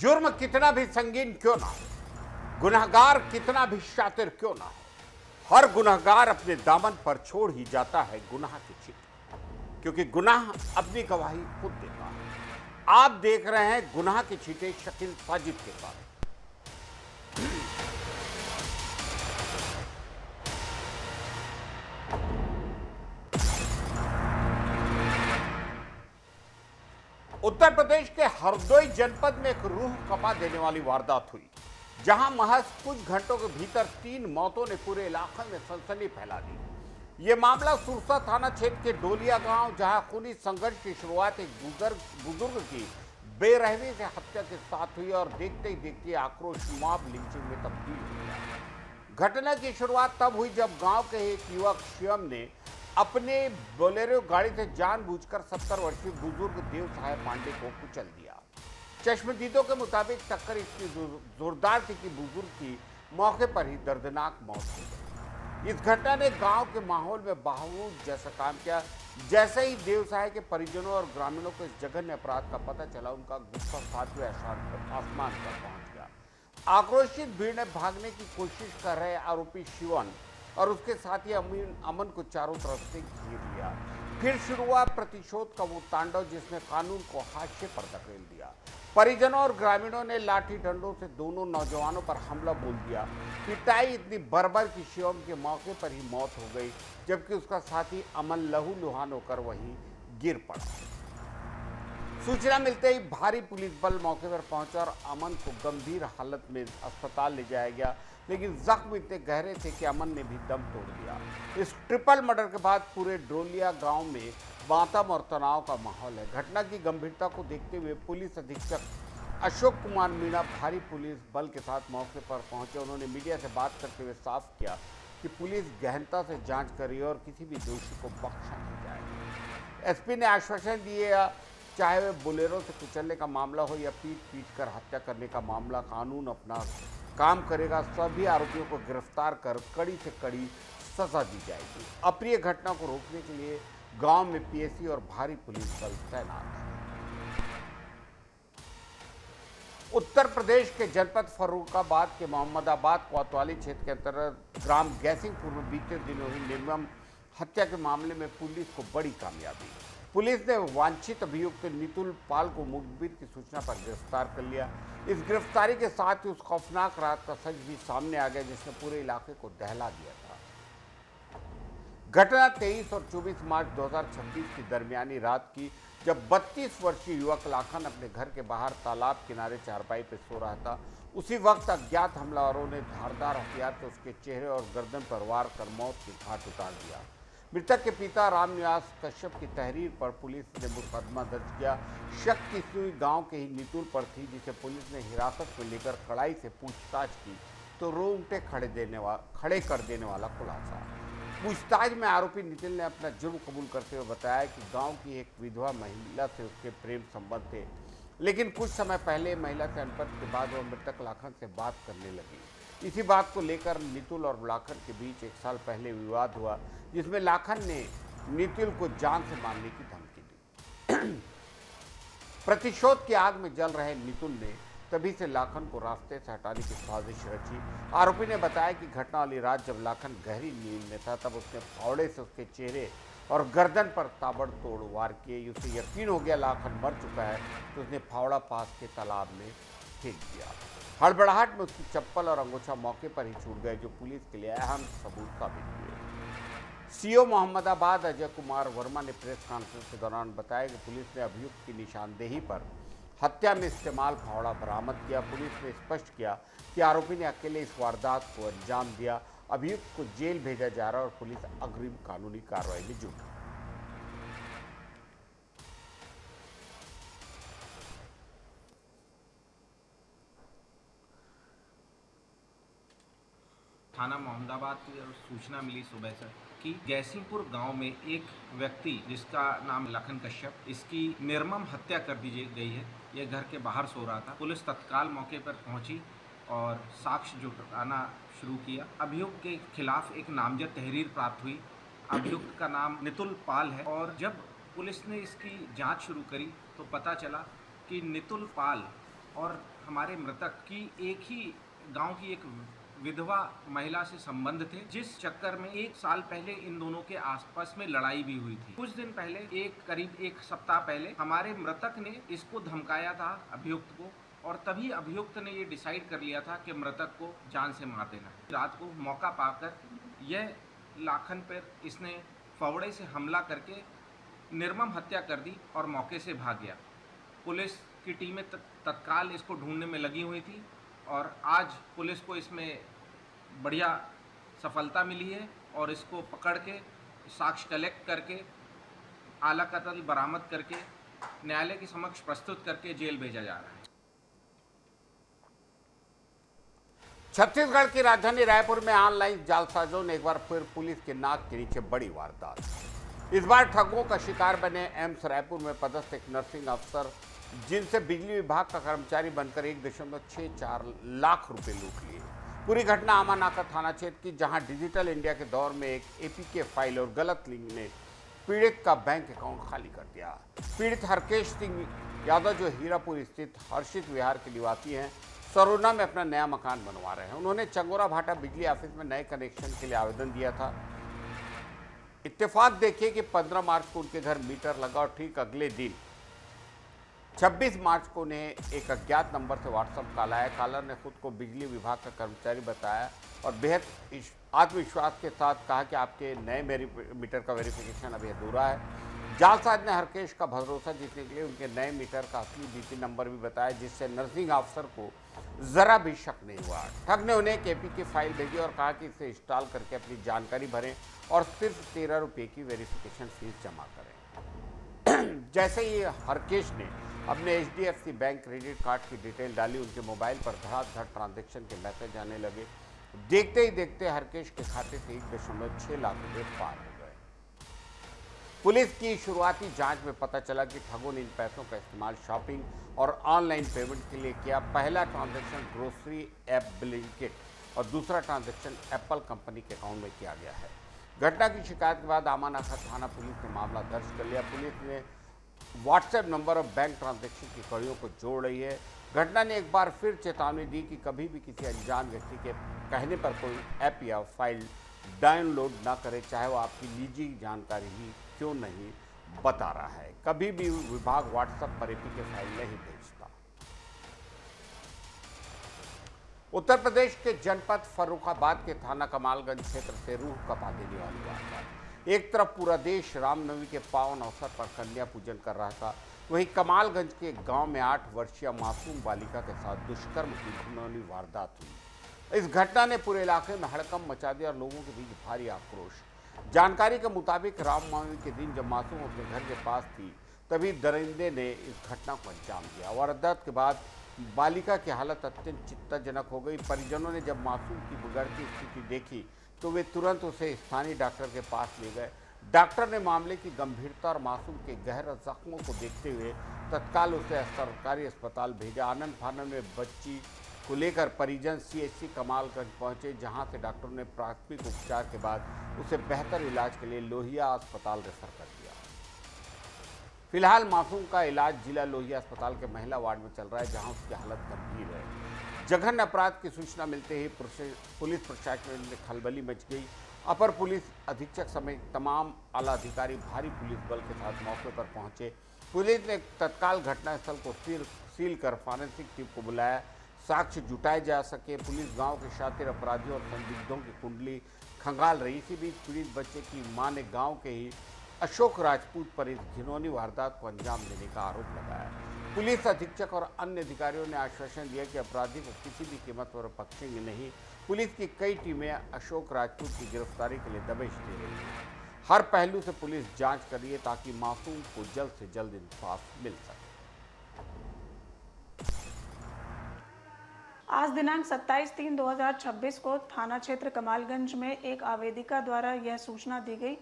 जुर्म कितना भी संगीन क्यों ना हो, गुनहगार कितना भी शातिर क्यों ना हो, हर गुनहगार अपने दामन पर छोड़ ही जाता है गुनाह की चींटी, क्योंकि गुनाह अपनी गवाही खुद देता है। आप देख रहे हैं गुनाह की चींटे शकील साजिद के साथ। उत्तर प्रदेश के हरदोई जनपद में एक रूह कपा देने वाली वारदात हुई, जहां महज कुछ घंटों के भीतर 3 मौतों ने पूरे इलाके में सनसनी फैला दी। यह मामला सुरसा थाना क्षेत्र के डोलिया गांव, जहां खूनी संघर्ष की शुरुआत एक बुजुर्ग की बेरहमी से हत्या के साथ हुई और देखते ही देखते आक्रोश मॉब लिंचिंग में तब्दील हो गया। घटना की शुरुआत तब हुई जब गांव के एक युवक शिवम ने अपने बोलेरो गाड़ी से जानबूझकर 70 वर्षीय बुजुर्ग देव सहाय पांडे को कुचल दिया। चश्मदीदों के मुताबिक टक्कर इतनी जोरदार थी कि बुजुर्ग की मौके पर ही दर्दनाक मौत हो गई। इस घटना ने गांव के माहौल में बारूद जैसा काम किया। जैसे ही देव सहाय के परिजनों और ग्रामीणों को इस जघन्य अपराध का पता चला, उनका गुस्सा 7वें आसमान पर पहुंच गया। आक्रोशित भीड़ ने भागने की कोशिश कर रहे आरोपी शिवन और उसके साथी अमन को चारों तरफ से घेर लिया। फिर शुरू हुआ प्रतिशोध का वो तांडव, जिसने कानून को हाशिए पर धकेल दिया। परिजनों और ग्रामीणों ने लाठी डंडों से दोनों नौजवानों पर हमला बोल दिया। पिटाई इतनी बर्बर कि शिवम के मौके पर ही मौत हो गई, जबकि उसका साथी अमन लहूलुहान होकर वहीं गिर पड़ा। सूचना मिलते ही भारी पुलिस बल मौके पर पहुंचा और अमन को गंभीर हालत में अस्पताल ले जाया गया, लेकिन जख्म इतने गहरे थे कि अमन ने भी दम तोड़ दिया। इस ट्रिपल मर्डर के बाद पूरे डोलिया गांव में मातम और तनाव का माहौल है। घटना की गंभीरता को देखते हुए पुलिस अधीक्षक अशोक कुमार मीणा भारी पुलिस बल के साथ मौके पर पहुंचे। उन्होंने मीडिया से बात करते हुए साफ किया कि पुलिस गहनता से जांच कर रही है और किसी भी दोषी को बख्शा नहीं जाएगा। एसपी ने आश्वासन दिए, चाहे वह बोलेरो से कुचलने का मामला हो या पीट कर हत्या करने का मामला, कानून अपना काम करेगा। सभी आरोपियों को गिरफ्तार कर कड़ी से कड़ी सजा दी जाएगी। अप्रिय घटना को रोकने के लिए गांव में पीएसी और भारी पुलिस बल तैनात है। उत्तर प्रदेश के जनपद फर्रुखाबाद के मोहम्मदाबाद कोतवाली क्षेत्र के अंतर्गत ग्राम गैसिंगपुर में बीते दिनों हुई निर्मम हत्या के मामले में पुलिस को बड़ी कामयाबी। पुलिस ने वांछित अभियुक्त नितुल पाल को मुखबिर की सूचना पर गिरफ्तार कर लिया। इस गिरफ्तारी के साथ ही उस खौफनाक रात का सच भी सामने आ गया, जिसने पूरे इलाके को दहला दिया था। घटना 23 और 24 मार्च 2026 की दरमियानी रात की, जब 32 वर्षीय युवक लाखन अपने घर के बाहर तालाब किनारे चारपाई पर सो रहा था। उसी वक्त अज्ञात हमलावरों ने धारदार हथियार से उसके चेहरे और गर्दन पर वार कर मौत की घाट उतार दिया। मृतक के पिता रामनिवास कश्यप की तहरीर पर पुलिस ने मुकदमा दर्ज किया। शक की सुई गांव के ही नितुल पर थी, जिसे पुलिस ने हिरासत में लेकर कड़ाई से पूछताछ की तो रोंगटे खड़े कर देने वाला खुलासा। पूछताछ में आरोपी नितिन ने अपना जुर्म कबूल करते हुए बताया कि गांव की एक विधवा महिला से उसके प्रेम संबंध थे, लेकिन कुछ समय पहले महिला से अनबन के बाद वह मृतक लाखन से बात करने लगी। इसी बात को लेकर नितुल और लाखन के बीच 1 साल पहले विवाद हुआ, जिसमें लाखन ने नितुल को जान से मारने की धमकी दी। प्रतिशोध की आग में जल रहे नितुल ने तभी से लाखन को रास्ते से हटाने की साजिश रची। आरोपी ने बताया कि घटना वाली रात जब लाखन गहरी नींद में था, तब उसने फावड़े से उसके चेहरे और गर्दन पर ताबड़तोड़ वार किए। उसे यकीन हो गया लाखन मर चुका है, तो उसने फावड़ा पास के तालाब में फेंक दिया। हड़बड़ाहट में उसकी चप्पल और अंगूछा मौके पर ही छूट गए, जो पुलिस के लिए अहम सबूत साबित हुए। सीओ मोहम्मदाबाद अजय कुमार वर्मा ने प्रेस कॉन्फ्रेंस के दौरान बताया कि पुलिस ने अभियुक्त की निशानदेही पर हत्या में इस्तेमाल फावड़ा बरामद किया। पुलिस ने स्पष्ट किया कि आरोपी ने अकेले इस वारदात को अंजाम दिया। अभियुक्त को जेल भेजा जा रहा है और पुलिस अग्रिम कानूनी कार्रवाई में जुटी। थाना मोहम्मदाबाद की सूचना मिली सुबह से कि गैसिंगपुर गांव में एक व्यक्ति जिसका नाम लखन कश्यप, इसकी निर्मम हत्या कर दी गई है। यह घर के बाहर सो रहा था। पुलिस तत्काल मौके पर पहुंची और साक्ष्य जुटाना शुरू किया। अभियुक्त के खिलाफ एक नामजद तहरीर प्राप्त हुई। अभियुक्त का नाम नितुल पाल है और जब पुलिस ने इसकी जांच शुरू करी तो पता चला कि नितुल पाल और हमारे मृतक की एक ही गांव की एक विधवा महिला से संबंध थे, जिस चक्कर में 1 साल पहले इन दोनों के आपस में लड़ाई भी हुई थी। कुछ दिन पहले करीब 1 सप्ताह पहले हमारे मृतक ने इसको धमकाया था, अभियुक्त को, और तभी अभियुक्त ने ये डिसाइड कर लिया था कि मृतक को जान से मार देना। रात को मौका पाकर यह लाखन पर इसने फावड़े से हमला करके निर्मम हत्या कर दी और मौके से भाग गया। पुलिस की टीमें तत्काल इसको ढूंढने में लगी हुई थी और आज पुलिस को इसमें बढ़िया सफलता मिली है और इसको पकड़ के साक्ष्य कलेक्ट करके आला कत्ल बरामद करके न्यायालय के समक्ष प्रस्तुत करके जेल भेजा जा रहा है। छत्तीसगढ़ की राजधानी रायपुर में ऑनलाइन जालसाजों ने एक बार फिर पुलिस के नाक के नीचे बड़ी वारदात। इस बार ठगों का शिकार बने एम्स रायपुर में पदस्थ एक नर्सिंग अफसर, जिनसे बिजली विभाग का कर्मचारी बनकर 1.64 लाख रुपए लूट लिए। पूरी घटना आमानाका थाना क्षेत्र की, जहां डिजिटल इंडिया के दौर में एक एपीके फाइल और गलत लिंक ने पीड़ित का बैंक अकाउंट खाली कर दिया। पीड़ित हरकेश सिंह यादव, जो हीरापुर स्थित हर्षित विहार के निवासी हैं, सरोना में अपना नया मकान बनवा रहे हैं। उन्होंने चंगोरा भाटा बिजली ऑफिस में नए कनेक्शन के लिए आवेदन दिया था। इत्तेफाक देखिए कि 15 मार्च को उनके घर मीटर लगा और ठीक अगले दिन 26 मार्च को उन्हें एक अज्ञात नंबर से व्हाट्सएप कॉल आया। कॉलर ने खुद को बिजली विभाग का कर्मचारी बताया और बेहद आत्मविश्वास के साथ कहा कि आपके नए मीटर का वेरिफिकेशन अभी अधूरा है। जालसाज ने हरकेश का भरोसा जीतने के लिए उनके नए मीटर का असली बीपी नंबर भी बताया, जिससे नर्सिंग अफसर को जरा भी शक नहीं हुआ। ठग ने उन्हें एक एपीके फाइल भेजी और कहा कि इसे इंस्टॉल करके अपनी जानकारी भरें और सिर्फ 13 रुपये की वेरिफिकेशन फीस जमा करें। जैसे ही हरकेश ने अपने HDFC बैंक क्रेडिट कार्ड की डिटेल डाली, उनके मोबाइल पर धड़ाधड़ ट्रांजैक्शन के मैसेज आने लगे। देखते ही देखते हरकेश के खाते से 1.6 लाख रुपए पार हो गए। पुलिस की शुरुआती जांच में पता चला कि ठगों ने इन पैसों का इस्तेमाल शॉपिंग और ऑनलाइन पेमेंट के लिए किया। पहला ट्रांजैक्शन ग्रोसरी ऐप ब्लिंकिट और दूसरा ट्रांजैक्शन एप्पल कंपनी के अकाउंट में किया गया है। घटना की शिकायत के बाद आमानाका थाना पुलिस ने मामला दर्ज कर लिया। पुलिस ने व्हाट्सएप नंबर और बैंक ट्रांजैक्शन की कड़ियों को जोड़ रही है। घटना ने एक बार फिर चेतावनी दी कि कभी भी किसी अनजान व्यक्ति के कहने पर कोई ऐप या फाइल डाउनलोड ना करें, चाहे वो आपकी निजी जानकारी ही क्यों नहीं बता रहा है। कभी भी विभाग व्हाट्सएप पर एपीके फाइल नहीं भेजता। उत्तर प्रदेश के जनपद फर्रुखाबाद के थाना कमालगंज क्षेत्र से रूह कपा देने वाली वारदात। एक तरफ पूरा देश रामनवमी के पावन अवसर पर कन्या पूजन कर रहा था, वहीं कमालगंज के गांव में 8 वर्षीय मासूम बालिका के साथ दुष्कर्म की घिनौनी वारदात हुई। इस घटना ने पूरे इलाके में हड़कंप मचा दिया और लोगों के बीच भारी आक्रोश। जानकारी के मुताबिक रामनवमी के दिन जब मासूम अपने घर के पास थी, तभी दरिंदे ने इस घटना को अंजाम दिया। वारदात के बाद बालिका की हालत अत्यंत चिंताजनक हो गई। परिजनों ने जब मासूम की बिगड़ती स्थिति देखी तो वे तुरंत उसे स्थानीय डॉक्टर के पास ले गए। डॉक्टर ने मामले की गंभीरता और मासूम के गहरे जख्मों को देखते हुए तत्काल उसे सरकारी अस्पताल भेजा। आनंद फानन में बच्ची को लेकर परिजन CHC कमालगंज पहुंचे, जहां से डॉक्टरों ने प्राथमिक उपचार के बाद उसे बेहतर इलाज के लिए लोहिया अस्पताल रेफर कर दिया। फिलहाल मासूम का इलाज जिला लोहिया अस्पताल के महिला वार्ड में चल रहा है, जहां उसकी हालत गंभीर है। जघन्य अपराध की सूचना मिलते ही पुलिस प्रशासन में खलबली मच गई। अपर पुलिस अधीक्षक समेत तमाम आला अधिकारी भारी पुलिस बल के साथ मौके पर पहुंचे। पुलिस ने तत्काल घटनास्थल को सील कर फॉरेंसिक टीम को बुलाया, साक्ष्य जुटाए जा सके। पुलिस गांव के शातिर अपराधियों और संदिग्धों की कुंडली खंगाल रही। इसी बीच पीड़ित बच्चे की मां ने गांव के ही अशोक राजपूत पर इस घिनौनी वारदात को अंजाम देने का आरोप लगाया। पुलिस अधीक्षक और अन्य अधिकारियों ने आश्वासन दिया कि अपराधी को किसी भी कीमत पर बख्शेंगे नहीं। पुलिस की कई टीमें अशोक राजपूत की गिरफ्तारी के लिए दबिश दे रही हैं। हर पहलू से पुलिस जांच कर रही है ताकि मासूम को जल्द से जल्द इंसाफ मिल सके। आज दिनांक 27/3/2026 को थाना क्षेत्र कमालगंज में एक आवेदिका द्वारा यह सूचना दी गई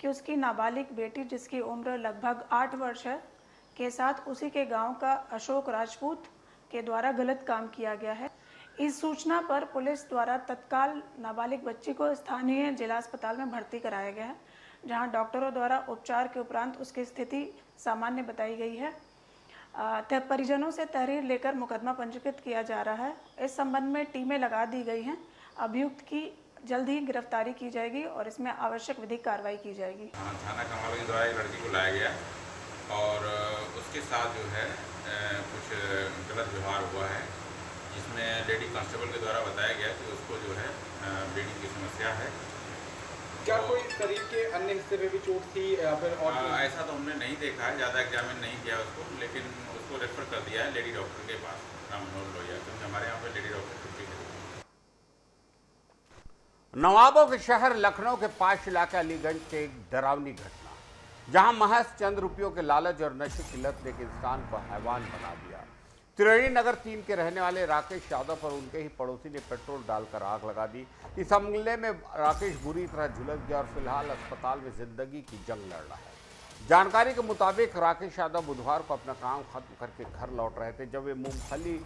कि उसकी नाबालिग बेटी, जिसकी उम्र लगभग 8 वर्ष है, के साथ उसी के गांव का अशोक राजपूत के द्वारा गलत काम किया गया है। इस सूचना पर पुलिस द्वारा तत्काल नाबालिग बच्ची को स्थानीय जिला अस्पताल में भर्ती कराया गया है, जहां डॉक्टरों द्वारा उपचार के उपरांत उसकी स्थिति सामान्य बताई गई है। परिजनों से तहरीर लेकर मुकदमा पंजीकृत किया जा रहा है। इस संबंध में टीमें लगा दी गई हैं। अभियुक्त की जल्द ही गिरफ्तारी की जाएगी और इसमें आवश्यक विधिक कार्रवाई की जाएगी। थाना कमालगंज द्वारा एक लड़की को लाया गया और उसके साथ जो है कुछ गलत व्यवहार हुआ है, जिसमें लेडी कांस्टेबल के द्वारा बताया गया कि उसको जो है ब्लीडिंग की समस्या है। क्या कोई शरीर के अन्य हिस्से में भी चोट थी या फिर और ऐसा तो हमने नहीं देखा है, ज़्यादा एग्जामिन नहीं किया उसको, लेकिन उसको रेफर कर दिया है लेडी डॉक्टर के पास, राम मनोहर लोहिया, क्योंकि हमारे यहाँ पे लेडी डॉक्टर छुट्टी है। नवाबों के शहर लखनऊ के पास इलाके अलीगंज से एक डरावनी घटना, जहां महज चंद रुपयों के लालच और नशे की लत ने एक इंसान को हैवान बना दिया। त्रिवेणी नगर 3 के रहने वाले राकेश यादव पर उनके ही पड़ोसी ने पेट्रोल डालकर आग लगा दी। इस हमले में राकेश बुरी तरह झुलस गया और फिलहाल अस्पताल में जिंदगी की जंग लड़ रहा है। जानकारी के मुताबिक राकेश यादव बुधवार को अपना काम खत्म करके घर लौट रहे थे। जब वे मूंगफली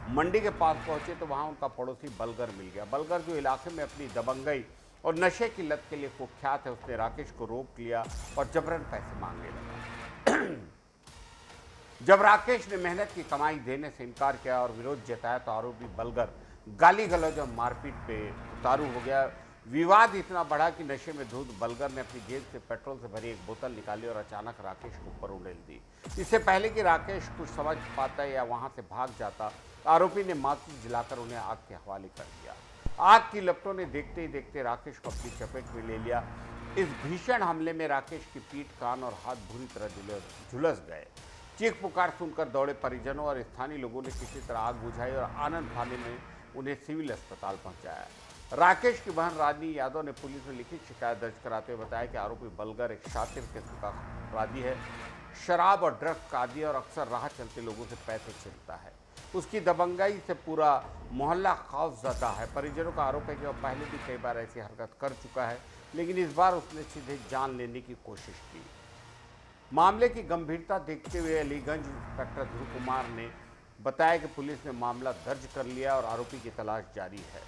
मंडी के पास पहुंचे तो वहां उनका पड़ोसी बलगर मिल गया। बलगर, जो इलाके में अपनी दबंगई और नशे की लत के लिए कुख्यात है, उसने राकेश को रोक लिया और जबरन पैसे मांगने लगा। जब राकेश ने मेहनत की कमाई देने से इनकार किया और विरोध जताया तो आरोपी बलगर गाली गलौज और मारपीट पे उतारू हो गया। विवाद इतना बढ़ा कि नशे में धुत बलगर ने अपनी जेब से पेट्रोल से भरी एक बोतल निकाली और अचानक राकेश को ऊपर उड़ेल दी। इससे पहले कि राकेश कुछ समझ पाता या वहां से भाग जाता, आरोपी ने माचिस जलाकर उन्हें आग के हवाले कर दिया। आग की लपटों ने देखते ही देखते राकेश को अपनी चपेट में ले लिया। इस भीषण हमले में राकेश की पीठ, कान और हाथ बुरी तरह झुलस गए। चीख पुकार सुनकर दौड़े परिजनों और स्थानीय लोगों ने किसी तरह आग बुझाई और आनंद फाने में उन्हें सिविल अस्पताल पहुंचाया। राकेश की बहन रानी यादव ने पुलिस में लिखित शिकायत दर्ज कराते हुए बताया कि आरोपी बलगर एक शातिर किस्म का अपराधी है, शराब और ड्रग्स का आदी और अक्सर राह चलते लोगों से पैसे छीनता है। उसकी दबंगाई से पूरा मोहल्ला खौफजदा है। परिजनों का आरोप है कि वह पहले भी कई बार ऐसी हरकत कर चुका है, लेकिन इस बार उसने सीधे जान लेने की कोशिश की। मामले की गंभीरता देखते हुए अलीगंज इंस्पेक्टर ध्रुव कुमार ने बताया कि पुलिस ने मामला दर्ज कर लिया और आरोपी की तलाश जारी है।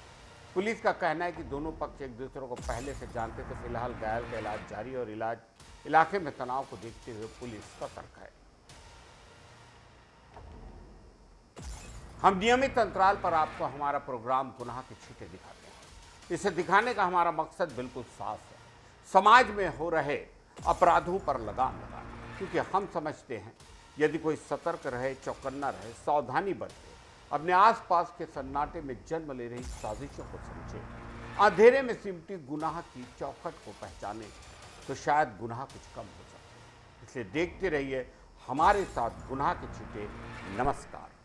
पुलिस का कहना है कि दोनों पक्ष एक दूसरे को पहले से जानते थे। फिलहाल घायल का इलाज जारी और इलाके में तनाव को देखते हुए पुलिस सतर्क है। हम नियमित अंतराल पर आपको हमारा प्रोग्राम गुनाह के छींटे दिखाते हैं। इसे दिखाने का हमारा मकसद बिल्कुल साफ है, समाज में हो रहे अपराधों पर लगाम लगाना, क्योंकि हम समझते हैं यदि कोई सतर्क रहे, चौकन्ना रहे, सावधानी बरते, अपने आसपास के सन्नाटे में जन्म ले रही साजिशों को समझे, अंधेरे में सिमटी गुनाह की चौखट को पहचाने, तो शायद गुनाह कुछ कम हो सकते। इसलिए देखते रहिए हमारे साथ गुनाह के छींटे। नमस्कार।